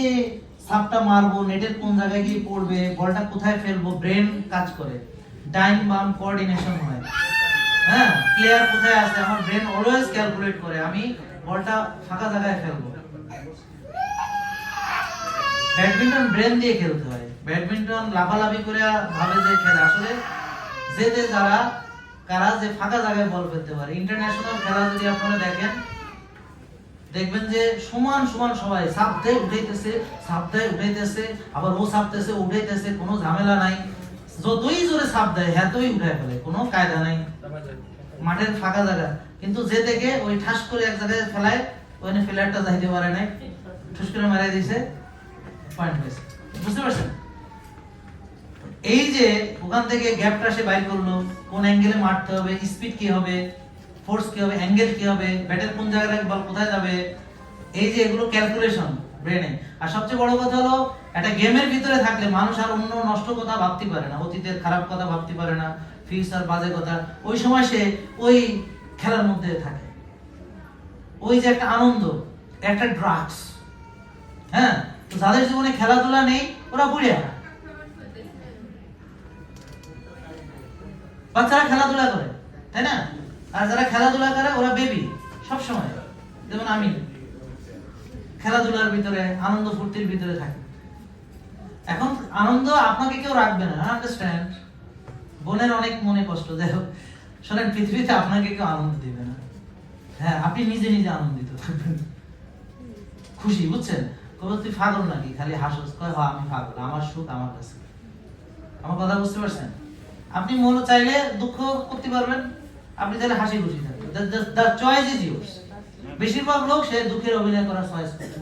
যে সাপটা মারবো, নেটের কোন জায়গায় গিয়ে পড়বে, বলটা কোথায় ফেলবো, ব্রেন কাজ করে, ডাইন বাম কোঅর্ডিনেশন হয়। হ্যাঁ, প্লেয়ার কোথায় আছে, আমার ব্রেন অলওয়েজ ক্যালকুলেট করে আমি বলটা ফাঁকা জায়গায় ফেলবো। ব্যাডমিন্টন ব্রেন দিয়ে খেলতে হয়। ব্যাডমিন্টন লাফালাফি করে ভাবে যে খেলে, আসলে যে যারা কারা যে ফাঁকা জায়গায় বল ফেলতে পারে। ইন্টারন্যাশনাল খেলা যদি আপনারা দেখেন, দেখবেন যে সমান সমান সবাই সাপ দেয় উঠাইতেছে, সাপ দেয় উঠাইতেছে, আবার ও সাপতেছে উঠাইতেছে, কোনো ঝামেলা নাই। যতই জোরে সাপ দেয় হ্যাতই উঠায় ফেলে, কোনো কায়দা নাই। মাঠের ফাঁকা জায়গা, কিন্তু যে দেখে ওই ঠাস করে এক জায়গায় ফেলায়, ওখানে ফিল্ডারটা যাইতে পারে নাই, ঠুস করে মারাই দিয়েছে, পয়েন্ট হয়েছে। বুঝতে পারছেন? এই যে ওখান থেকে গ্যাপটা সে বাইর করলো, কোন অ্যাঙ্গেলে মারতে হবে, স্পিড কি হবে, ফোর্স কি হবে, অ্যাঙ্গেল কি হবে, ব্যাটের কোন জায়গায় বল কোথায় যাবে, এই যে এগুলো ক্যালকুলেশন ব্রেনে। আর সবচেয়ে বড় কথা হলো, একটা গেমের ভিতরে থাকলে মানুষ আর অন্য নষ্ট কথা ভাবতে পারে না, অতীতের খারাপ কথা ভাবতে পারে না, ফিউচার বাজে কথা। ওই সময় সে ওই খেলার মধ্যে থাকে। ওই যে একটা আনন্দ, একটা ড্রাগস। হ্যাঁ, তো যাদের জীবনে খেলাধুলা নেই ওরা বুড়িয়া। বাচ্চারা খেলাধুলা করে, তাই না? আর যারা খেলাধুলা করে ওরা বেবি সব সময়। যেমন আমি খেলাধুলার ভিতরে, আনন্দ ফুর্তির ভিতরে থাকি। এখন আনন্দ আপনাকে কেউ রাখবে না, আন্ডারস্ট্যান্ড? বোনের অনেক মনে কষ্ট, যাই হোক। শোনেন, পৃথিবীতে আপনাকে কেউ আনন্দ দিবে না। হ্যাঁ, আপনি নিজে নিজে আনন্দিত থাকবেন, খুশি। বুঝছেন? তুই পাগল নাকি, খালি হাসোস? কয় হ্যাঁ আমি পাগল, আমার সুখ আমার কাছে। আমার কথা বুঝতে পারছেন? আপনি মন চাইলে দুঃখ করতে পারবেন, আপনি চাইলে হাসি খুশি থাকবেন। The choice is yours. বেশিরভাগ লোক সে দুঃখের অভিনয় করার চয়েস করে।